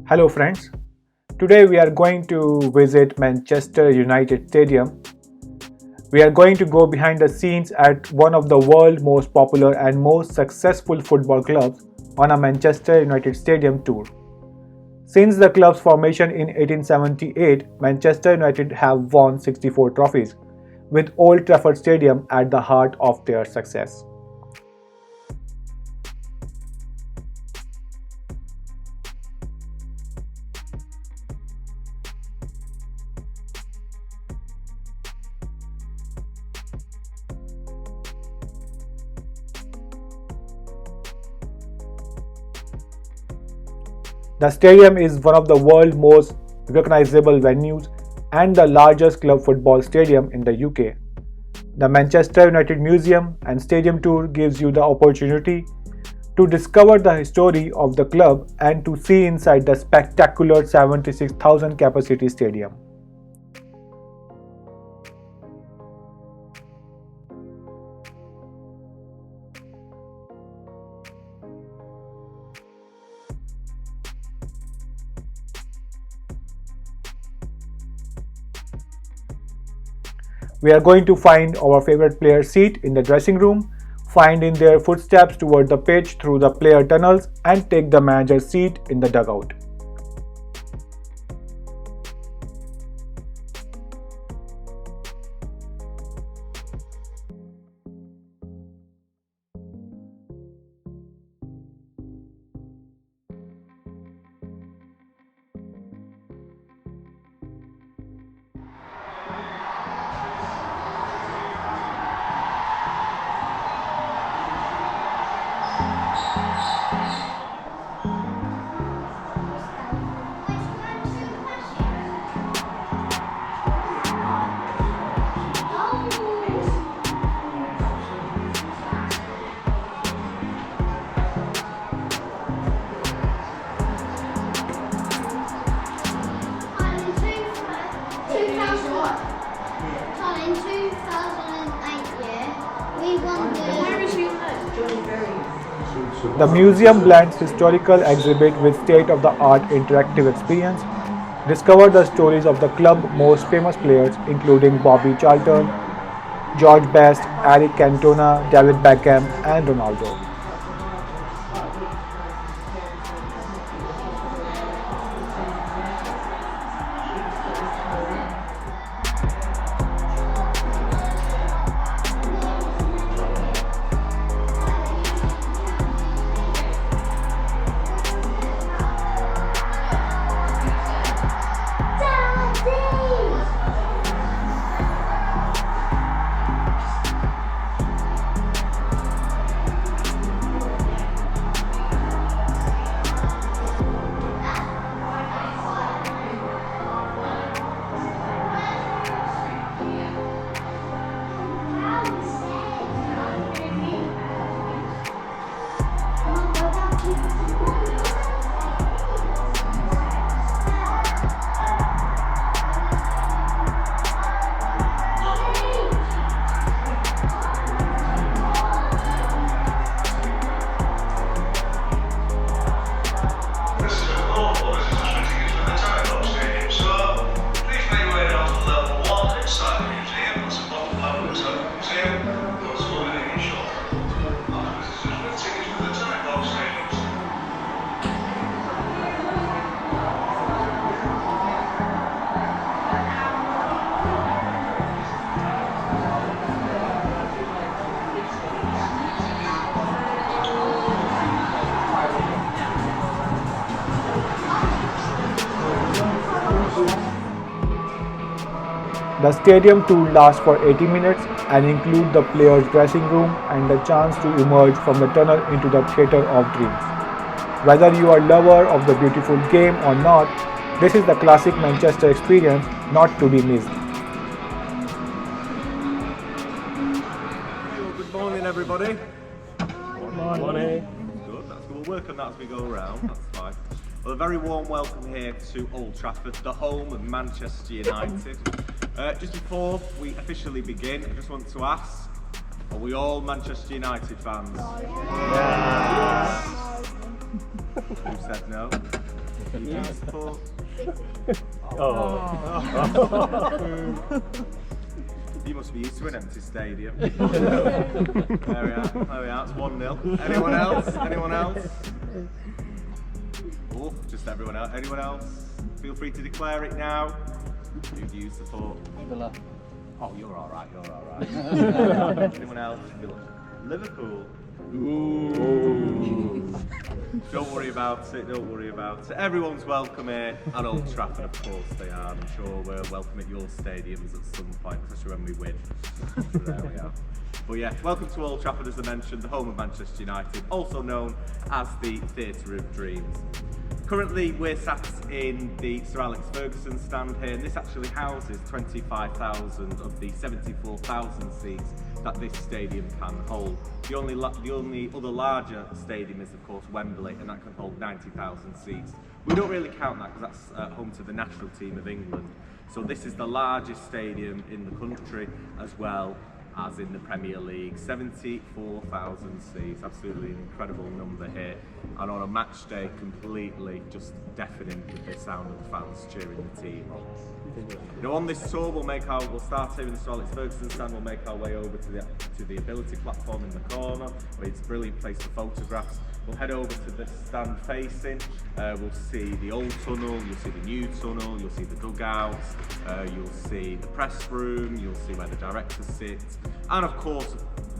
Hello friends, today we are going to visit Manchester United Stadium. We are going to go behind the scenes at one of the world's most popular and most successful football clubs on a Manchester United Stadium tour. Since the club's formation in 1878, Manchester United have won 64 trophies, with Old Trafford Stadium at the heart of their success. The stadium is one of the world's most recognizable venues and the largest club football stadium in the UK. The Manchester United Museum and Stadium Tour gives you the opportunity to discover the history of the club and to see inside the spectacular 76,000 capacity stadium. We are going to find our favorite player's seat in the dressing room, find in their footsteps toward the pitch through the player tunnels, and take the manager's seat in the dugout. The museum blends historical exhibit with state-of-the-art interactive experience. Discover the stories of the club's most famous players, including Bobby Charlton, George Best, Eric Cantona, David Beckham, and Ronaldo. The stadium tour lasts for 80 minutes and includes the players' dressing room and the chance to emerge from the tunnel into the theatre of dreams. Whether you are a lover of the beautiful game or not, this is the classic Manchester experience not to be missed. Good morning, everybody. Good morning. Good, that's good. We'll work on that as we go around, that's fine. Well, a very warm welcome here to Old Trafford, the home of Manchester United. Just before we officially begin, I just want to ask, are we all Manchester United fans? Yes. Who said no? Use support. You must be used to an empty stadium. There we are. It's 1-0. Anyone else? Anyone else? Oh, just everyone else. Anyone else? Feel free to declare it now. Who do you support? Villa. Oh, you're all right. Anyone else? Villa. Liverpool. Ooh. Don't worry about it. Everyone's welcome here at Old Trafford, of course they are. I'm sure we're welcome at your stadiums at some point, especially when we win. So there we are. But yeah, welcome to Old Trafford, as I mentioned, the home of Manchester United, also known as the Theatre of Dreams. Currently, we're sat in the Sir Alex Ferguson stand here, and this actually houses 25,000 of the 74,000 seats that this stadium can hold. The only other larger stadium is, of course, Wembley, and that can hold 90,000 seats. We don't really count that because that's home to the national team of England. So this is the largest stadium in the country, as well as in the Premier League. 74,000 seats, absolutely incredible number here. And on a match day, completely just deafening with the sound of the fans cheering the team on. You know, on this tour, we'll start here in the Sir Alex Ferguson stand. We'll make our way over to the ability platform in the corner, where it's a brilliant place for photographs. We'll head over to the stand facing. We'll see the old tunnel, you'll see the new tunnel, you'll see the dugouts, you'll see the press room, you'll see where the directors sit. And of course,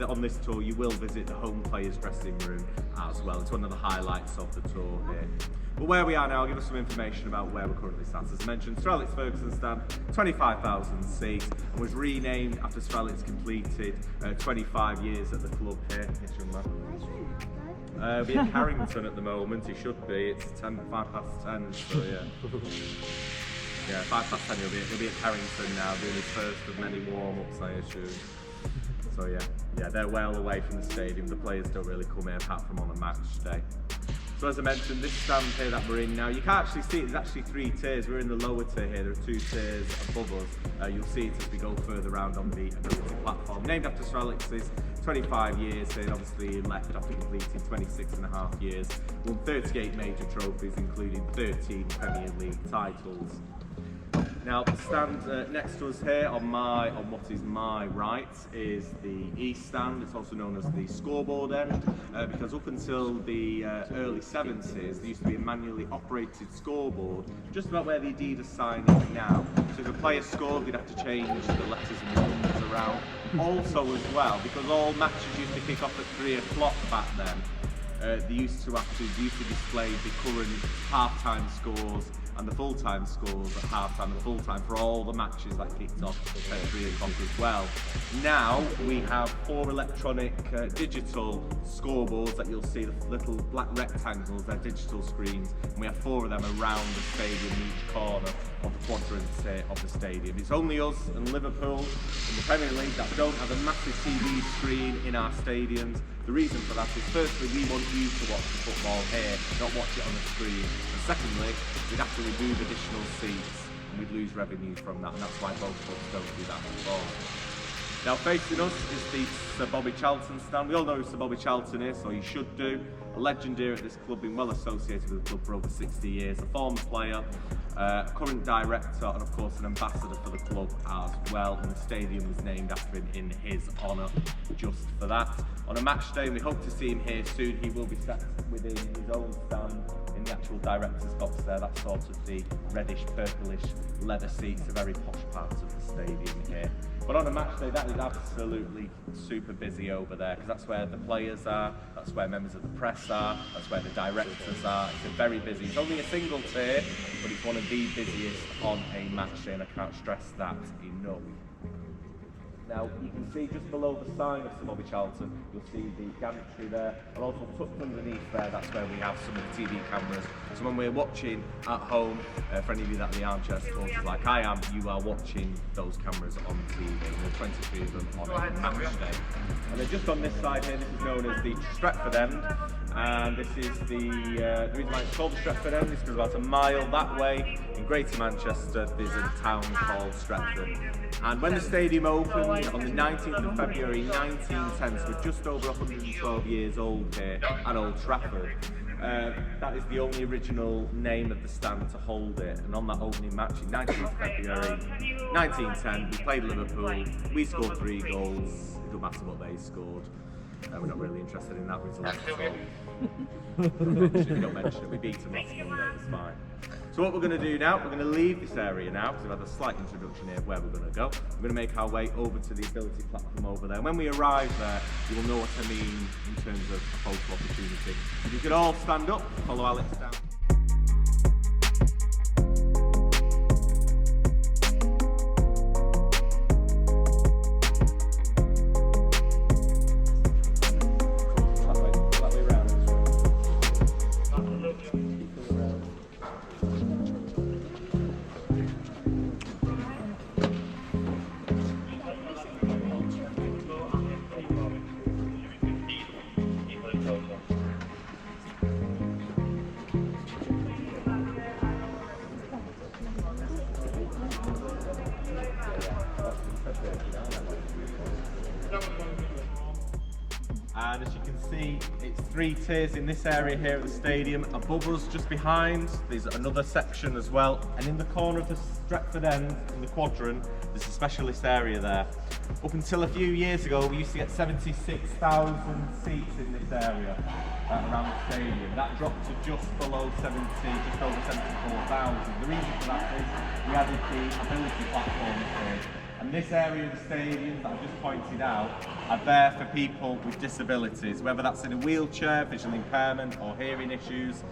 on this tour, you will visit the home players' dressing room as well. It's one of the highlights of the tour here. But where we are now, I'll give us some information about where we're currently sat. As I mentioned, Sir Alex Ferguson stand, 25,000 seats, and was renamed after Sir Alex completed 25 years at the club here. Yes, young man. Be at Carrington at the moment, he should be. It's 5 past 10, so yeah. Yeah, 5 past 10 he'll be at Carrington now, doing his first of many warm-ups, I assume. So yeah, they're well away from the stadium. The players don't really come here apart from on a match day. So as I mentioned, this stand here that we're in now, you can't actually see it, there's actually 3 tiers. We're in the lower tier here, there are 2 tiers above us. You'll see it as we go further around on the ability platform. Named after Sir Alex's 25 years here, obviously left after completing 26.5 years. Won 38 major trophies, including 13 Premier League titles. Now, the stand next to us here on what is my right is the East stand. It's also known as the scoreboard end, because up until the early 70s, there used to be a manually operated scoreboard just about where the Adidas sign is now. So if a player scored, they'd have to change the letters and the numbers around. Also as well, because all matches used to kick off at 3 o'clock back then, they used to display the current half-time scores and the full-time scores at half-time and full-time for all the matches that kicked off at 3 o'clock as well. Now we have 4 electronic digital scoreboards that you'll see, the little black rectangles, they're digital screens, and we have 4 of them around the stadium in each corner of the quadrants of the stadium. It's only us and Liverpool in the Premier League that don't have a massive TV screen in our stadiums. The reason for that is, firstly, we want you to watch the football here, not watch it on the screen. And secondly, we'd have to remove additional seats and we'd lose revenue from that, and that's why both clubs don't do that at all. Now facing us is the Sir Bobby Charlton stand. We all know who Sir Bobby Charlton is, or you should do. A legend here at this club, been well associated with the club for over 60 years, a former player, current director, and of course an ambassador for the club as well, and the stadium was named after him in his honour just for that. On a match day, and we hope to see him here soon, he will be sat within his own stand in the actual director's box there. That's sort of the reddish, purplish leather seats, a very posh part of the stadium here. But on a match day, that is absolutely super busy over there, because that's where the players are, that's where members of the press are, that's where the directors are. It's a very busy, it's only a single tier, but it's one of the busiest on a match day, and I can't stress that enough. Now, you can see just below the sign of Sir Bobby Charlton, you'll see the gantry there, and also tucked underneath there, that's where we have some of the TV cameras. So when we're watching at home, for any of you that are the armchair supporters like I am, you are watching those cameras on TV, and there are 23 of them on a match day. And then just on this side here, this is known as the Stretford end, and this is the reason why it's called the Stretford end is because about a mile that way in Greater Manchester there's a town called Stretford. And when the stadium opened on the 19th of February 1910, so we're just over 112 years old here at Old Trafford, That is the only original name of the stand to hold it, and on that opening match in 19th February 1910, we played Liverpool, we scored 3 goals, it doesn't matter what they scored. We're not really interested in that result, so we don't mention it. We beat them last Monday, it's fine. So what we're going to do now, we're going to leave this area now, because we've had a slight introduction here of where we're going to go. We're going to make our way over to the ability platform over there. When we arrive there, you will know what I mean in terms of photo opportunity. If you could all stand up, follow Alex down. And as you can see, it's 3 tiers in this area here at the stadium. Above us, just behind, there's another section as well. And in the corner of the Stretford end, in the quadrant, there's a specialist area there. Up until a few years ago, we used to get 76,000 seats in this area around the stadium. That dropped to just below 70, just over 74,000. The reason for that is we added the ability platforms here. And this area of the stadium that I've just pointed out are there for people with disabilities, whether that's in a wheelchair, visual impairment or hearing issues.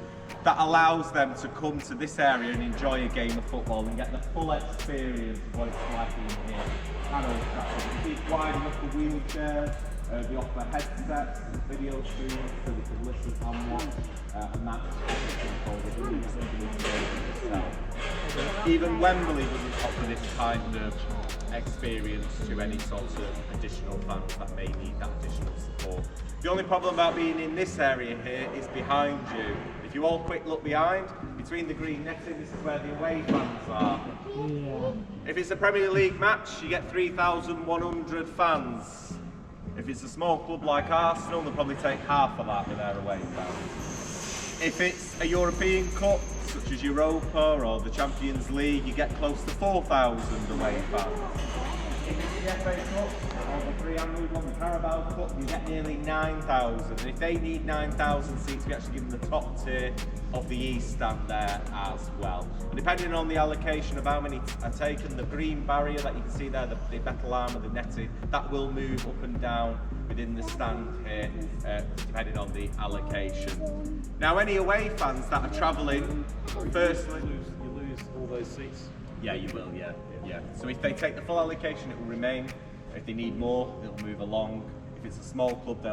That allows them to come to this area and enjoy a game of football and get the full experience of what it's like in here at Old Trafford. It's wide enough for wheelchairs, they offer headsets, video streams so they can listen and watch, and that's even Wembley doesn't offer this kind of experience to any sort of additional fans that may need that additional support. The only problem about being in this area here is behind you. If you all quick look behind, between the green netting, this is where the away fans are. Yeah. If it's a Premier League match, you get 3,100 fans. If it's a small club like Arsenal, they'll probably take half of that with their away fans. If it's a European Cup, such as Europa or the Champions League, you get close to 4,000 away fans. If it's the FA Cup or the three-handed one, the Carabao Cup, you get nearly 9,000. And if they need 9,000 seats, we actually give them the top tier of the East stand there as well. And depending on the allocation of how many are taken, the green barrier that you can see there, the metal arm of the netting, that will move up and down within the stand here, depending on the allocation. Now, any away fans that are travelling, firstly, you lose all those seats. Yeah, you will. Yeah. So if they take the full allocation, it will remain. If they need more, it'll move along. If it's a small club,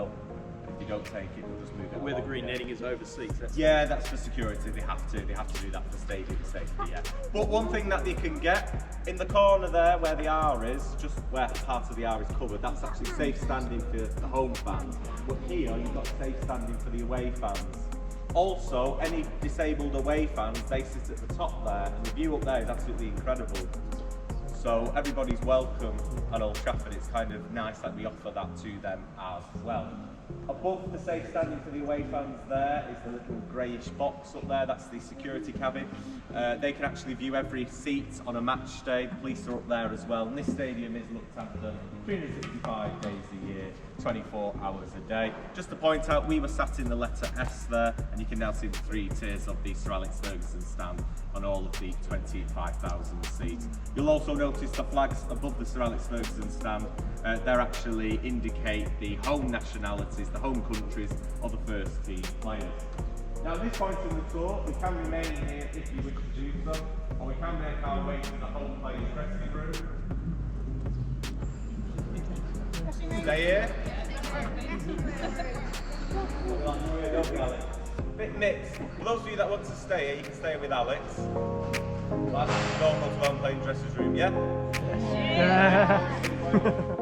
if they don't take it, they'll just move it along. Where the green netting is over seats. That's for security. They have to do that for stadium safety. Yeah. But one thing that they can get in the corner there, where the R is, just where part of the R is covered, that's actually safe standing for the home fans. But here, you've got safe standing for the away fans. Also, any disabled away fans, they sit at the top there, and the view up there is absolutely incredible. So everybody's welcome at Old Trafford. It's kind of nice that we offer that to them as well. Above the safe standing for the away fans there is the little greyish box up there, that's the security cabin. They can actually view every seat on a match day. The police are up there as well. And this stadium is looked after 365 days a year, 24 hours a day. Just to point out, we were sat in the letter S there, and you can now see the 3 tiers of the Sir Alex Ferguson stand on all of the 25,000 seats. You'll also notice the flags above the Sir Alex Ferguson stand. They actually indicate the home nationalities, the home countries of the first team players. Now at this point in the tour, we can remain here if you wish to do so, or we can make our way to the home players dressing room. Stay here. Bit mixed. For those of you that want to stay here, you can stay with Alex. That's normal to home playing dressing room, yeah? Yeah.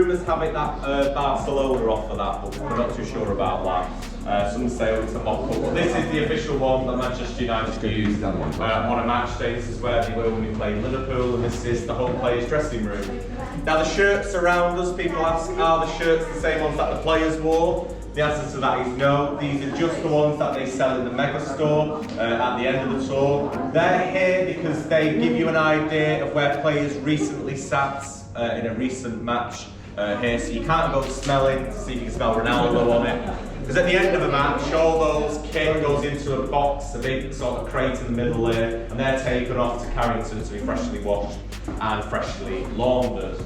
rumours have it that Barcelona offer that, but we're not too sure about that. Some say it's a mock-up, but this is the official one that Manchester United used on a match day. This is where they were when we played Liverpool, and this is the home players' dressing room. Now the shirts around us, people ask, are the shirts the same ones that the players wore? The answer to that is no. These are just the ones that they sell in the mega store at the end of the tour. They're here because they give you an idea of where players recently sat in a recent match here. So you can't go smelling to see if you can smell Ronaldo on it. Because at the end of a match, all those kit goes into a box, a big sort of crate in the middle there, and they're taken off to Carrington to be freshly washed and freshly laundered.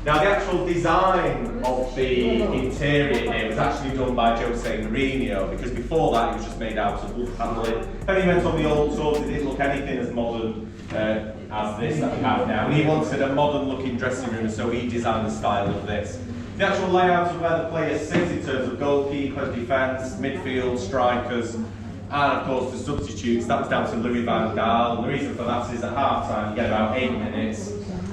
Now the actual design of the interior here was actually done by Jose Mourinho, because before that it was just made out of wood paneling. When he went on the old tours, it didn't look anything as modern as this that we have now. And he wanted a modern looking dressing room, so he designed the style of this. The actual layout of where the players sit in terms of goalkeeper, defence, midfield, strikers, and of course the substitutes, that was down to Louis van Gaal. And the reason for that is at half time you get about 8 minutes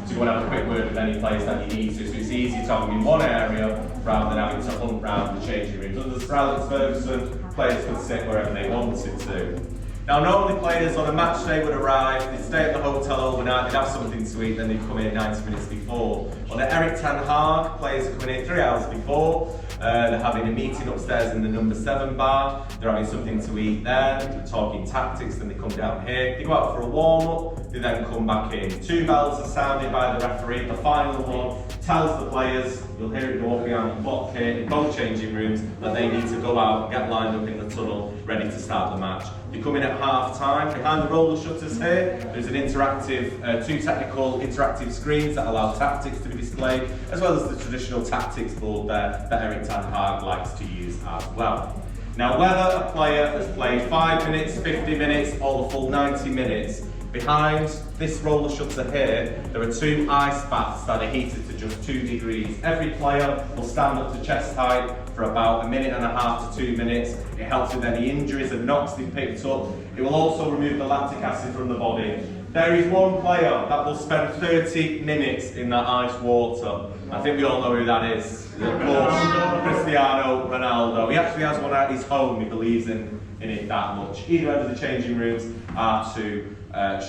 to go and have a quick word with any players that you need to, so it's easy to have them in one area rather than having to hunt round the changing rooms. Under the Alex Ferguson, players could sit wherever they wanted to. Now normally players on a match day would arrive, they'd stay at the hotel overnight, they'd have something to eat, then they'd come in 90 minutes before. On the Eric Ten Hag, players are coming in 3 hours before. They're having a meeting upstairs in the number 7 bar, they're having something to eat there, they're talking tactics, then they come down here, they go out for a warm-up, they then come back in. 2 bells are sounded by the referee, the final one tells the players, you'll hear it walking around the clock here in both changing rooms, that they need to go out and get lined up in the tunnel, ready to start the match. They come in at half time. Behind the roller shutters here, there's an interactive, 2 technical interactive screens that allow tactics to be displayed, as well as the traditional tactics board there that Eric Ten Hag likes to use as well. Now, whether a player has played 5 minutes, 50 minutes, or the full 90 minutes, behind this roller shutter here, there are 2 ice baths that are heated to just 2 degrees. Every player will stand up to chest height for about 1.5 to 2 minutes. It helps with any injuries and knocks they've picked up. It will also remove the lactic acid from the body. There is one player that will spend 30 minutes in that ice water. I think we all know who that is. Of course, Cristiano Ronaldo. He actually has one at his home. He believes in it that much. Either end of the changing rooms are 2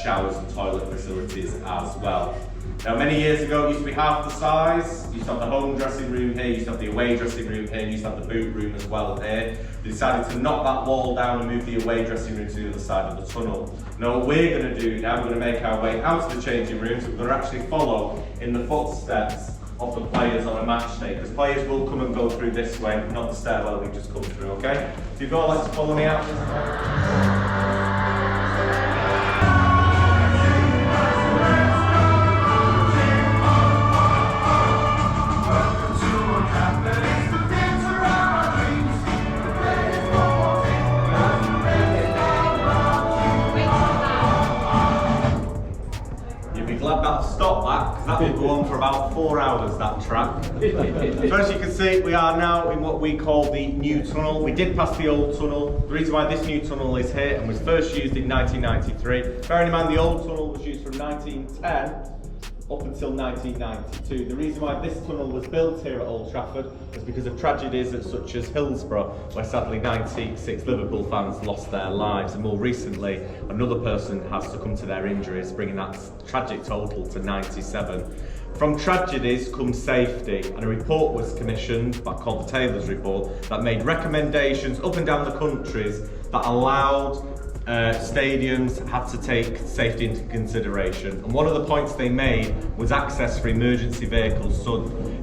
showers and toilet facilities as well. Now many years ago it used to be half the size. You used to have the home dressing room here, you used to have the away dressing room here, you used to have the boot room as well here. They decided to knock that wall down and move the away dressing room to the other side of the tunnel. Now what we're going to do now, we're going to make our way out to the changing rooms. We're going to actually follow in the footsteps of the players on a match day, because players will come and go through this way, not the stairwell we've just come through, okay? So you've all like to follow me out. Glad that stopped that, because that will go on for about 4 hours, that track. So as you can see, we are now in what we call the new tunnel. We did pass the old tunnel. The reason why this new tunnel is here and was first used in 1993, bearing in mind the old tunnel was used from 1910 up until 1992. The reason why this tunnel was built here at Old Trafford was because of tragedies such as Hillsborough, where sadly 96 Liverpool fans lost their lives, and more recently another person has succumbed to their injuries, bringing that tragic total to 97. From tragedies comes safety, and a report was commissioned, called the Taylor's Report, that made recommendations up and down the countries that allowed stadiums had to take safety into consideration, and one of the points they made was access for emergency vehicles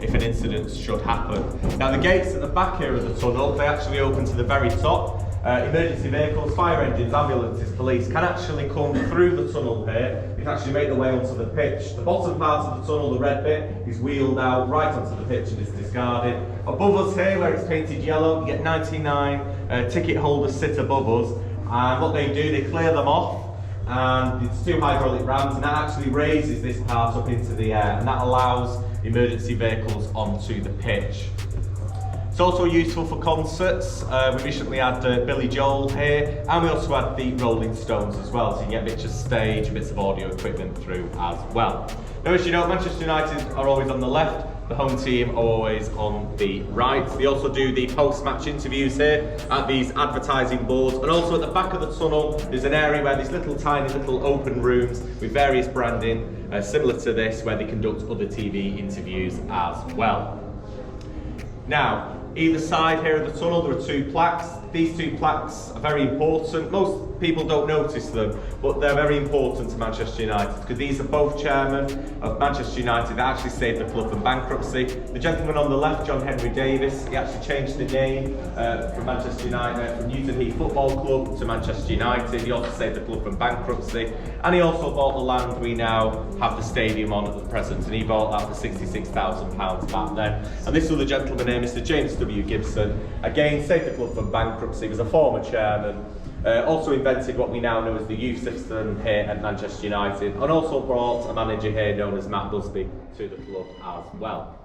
if an incident should happen. Now the gates at the back here of the tunnel, they actually open to the very top. Emergency vehicles, fire engines, ambulances, police can actually come through the tunnel here. They can actually make their way onto the pitch. The bottom part of the tunnel, the red bit, is wheeled out right onto the pitch and is discarded. Above us here, where it's painted yellow, you get 99 ticket holders sit above us. And what they do, they clear them off, and it's 2 hydraulic rams, and that actually raises this part up into the air, and that allows emergency vehicles onto the pitch. It's also useful for concerts. We recently had Billy Joel here, and we also had the Rolling Stones as well, so you can get bits of stage, bits of audio equipment through as well. Now, as you know, Manchester United are always on the left, The home team are always on the right. They also do the post-match interviews here at these advertising boards, and also at the back of the tunnel there's an area where there's little tiny little open rooms with various branding similar to this, where they conduct other TV interviews as well. Now, either side here of the tunnel there are two plaques. These two plaques are very important. Most people don't notice them, but they're very important to Manchester United because these are both chairmen of Manchester United that actually saved the club from bankruptcy. The gentleman on the left, John Henry Davis, he actually changed the name from Manchester United, from Newton Heath Football Club to Manchester United. He also saved the club from bankruptcy, and he also bought the land we now have the stadium on at the present, and he bought that for £66,000 back then. And this other gentleman here, Mr. James W. Gibson, again saved the club from bankruptcy. He was a former chairman. Also invented what we now know as the youth system here at Manchester United, and also brought a manager here known as Matt Busby to the club as well.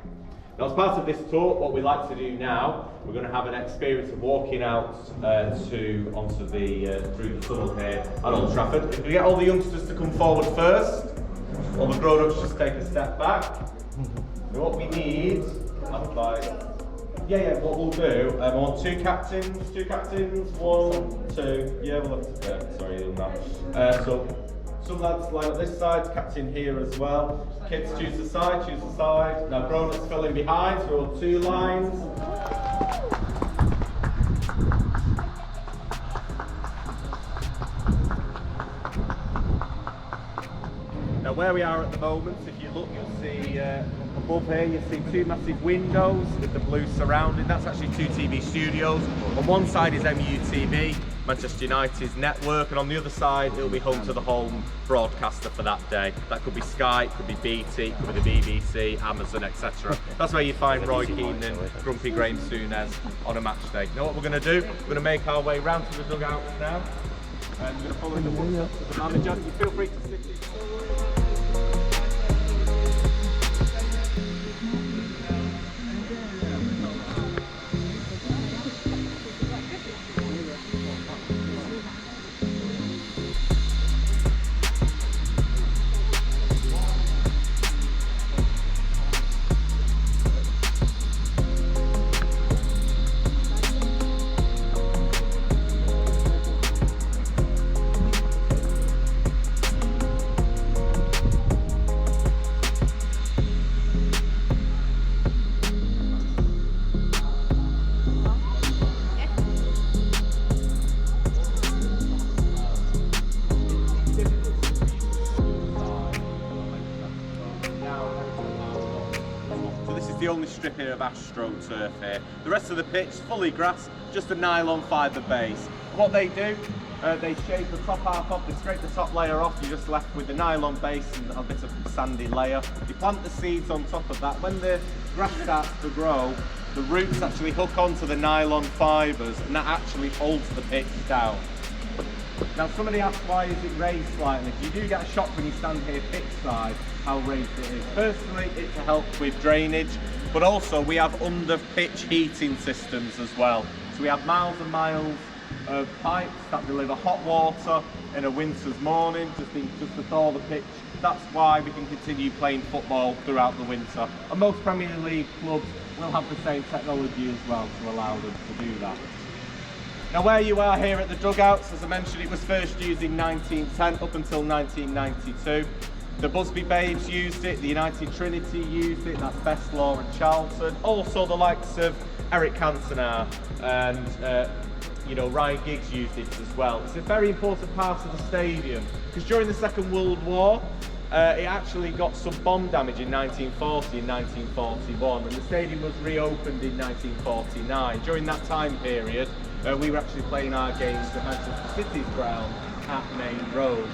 Now, as part of this tour, what we like to do now, we're going to have an experience of walking out through the tunnel here at Old Trafford. If we get all the youngsters to come forward first, all the grown-ups just take a step back. And what we need, what we'll do, I want two captains, 1, 2, sorry, that. So, some lads line up this side, captain here as well. Kids choose the side. Now grown-ups fill in behind, so we'll 2 lines. Now where we are at the moment, if you look, you'll see above here, you see 2 massive windows with the blue surrounding. That's actually 2 TV studios. On one side is MUTV, Manchester United's network, and on the other side it'll be home to the home broadcaster for that day. That could be Sky, could be BT, could be the BBC, Amazon, etc. That's where you find Roy Keane and Grumpy Graham Souness on a match day. Now what we're going to do, we're going to make our way round to the dugouts now, and we're going to follow in the footsteps of the manager. You feel free to sit in. The only strip here of AstroTurf here. The rest of the pitch fully grass, just a nylon fibre base. What they do, they shave the top half off, they scrape the top layer off, you're just left with the nylon base and a bit of sandy layer. You plant the seeds on top of that. When the grass starts to grow, the roots actually hook onto the nylon fibres, and that actually holds the pitch down. Now somebody asked, why is it raised slightly? You do get a shock when you stand here pitch side how raised it is. Firstly, it's to help with drainage, but also we have under pitch heating systems as well. So we have miles and miles of pipes that deliver hot water in a winter's morning just to thaw the pitch. That's why we can continue playing football throughout the winter. And most Premier League clubs will have the same technology as well to allow them to do that. Now where you are here at the dugouts, as I mentioned, it was first used in 1910 up until 1992. The Busby Babes used it, the United Trinity used it, that's Best Law and Charlton. Also the likes of Eric Cantona and Ryan Giggs used it as well. It's a very important part of the stadium because during the Second World War it actually got some bomb damage in 1940 and 1941, and the stadium was reopened in 1949. During that time period we were actually playing our games at Manchester City's ground at Main Road.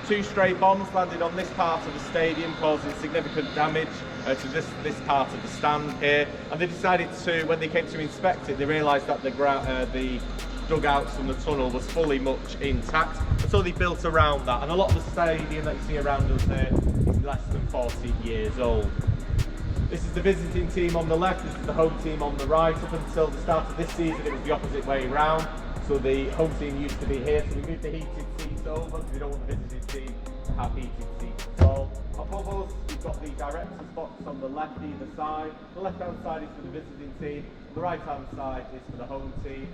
2 stray bombs landed on this part of the stadium, causing significant damage to this part of the stand here. And they decided to, when they came to inspect it, they realised that the dugouts from the tunnel was fully much intact. And so they built around that. And a lot of the stadium that you see around us here is less than 40 years old. This is the visiting team on the left, this is the home team on the right. Up until the start of this season, it was the opposite way round. So the home team used to be here, so we moved the heated seats over because we don't want the visiting team to have heated seats as well. Above us, we've got the director's box on the left either side. The left-hand side is for the visiting team, the right-hand side is for the home team.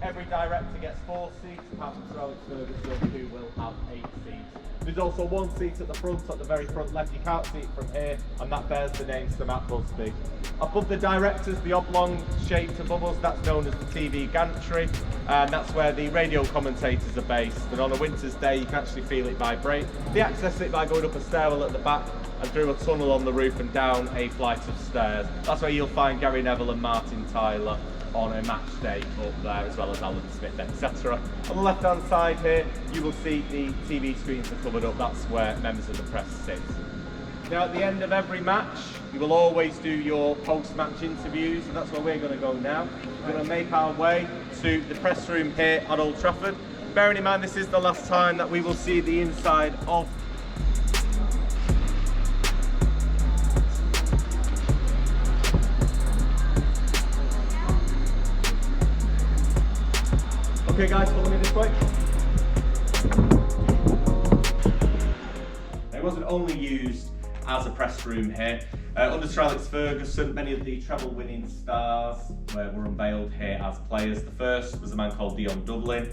Every director gets 4 seats, apart from Sir Alex Ferguson, who will have 8 seats. There's also 1 seat at the front, at the very front left. You can't see it from here, and that bears the name Sir Matt Busby. Above the directors, the oblong shaped above us, that's known as the TV gantry, and that's where the radio commentators are based. And on a winter's day, you can actually feel it vibrate. They access it by going up a stairwell at the back and through a tunnel on the roof and down a flight of stairs. That's where you'll find Gary Neville and Martin Tyler on a match day up there, as well as Alan Smith, etc. On the left hand side here, you will see the TV screens are covered up. That's where members of the press sit. Now, at the end of every match, you will always do your post-match interviews, and that's where we're going to go now. We're going to make our way to the press room here at Old Trafford. Bearing in mind this is the last time that we will see the inside of Okay guys, follow me this way. It wasn't only used as a press room here. Under Sir Alex Ferguson, many of the treble-winning stars were unveiled here as players. The first was a man called Dion Dublin.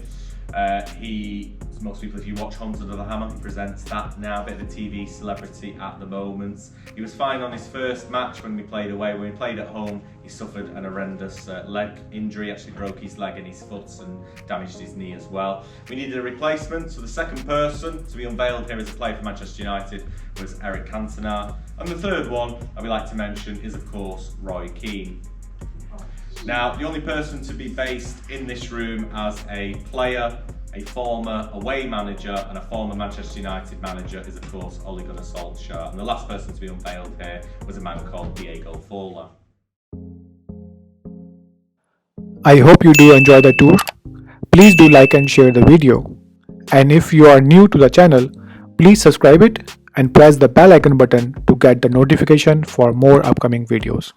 Most people, if you watch Hans Under the Hammer, he presents that now, a bit of a TV celebrity at the moment. He was fine on his first match when we played away. When we played at home, he suffered an horrendous leg injury, actually broke his leg and his foot and damaged his knee as well. We needed a replacement, so the second person to be unveiled here as a player for Manchester United was Eric Cantona. And the third one that we like to mention is, of course, Roy Keane. Now, the only person to be based in this room as a player, a former away manager and a former Manchester United manager is, of course, Ole Gunnar Solskjaer. And the last person to be unveiled here was a man called Diego Forlan. I hope you do enjoy the tour. Please do like and share the video. And if you are new to the channel, please subscribe it and press the bell icon button to get the notification for more upcoming videos.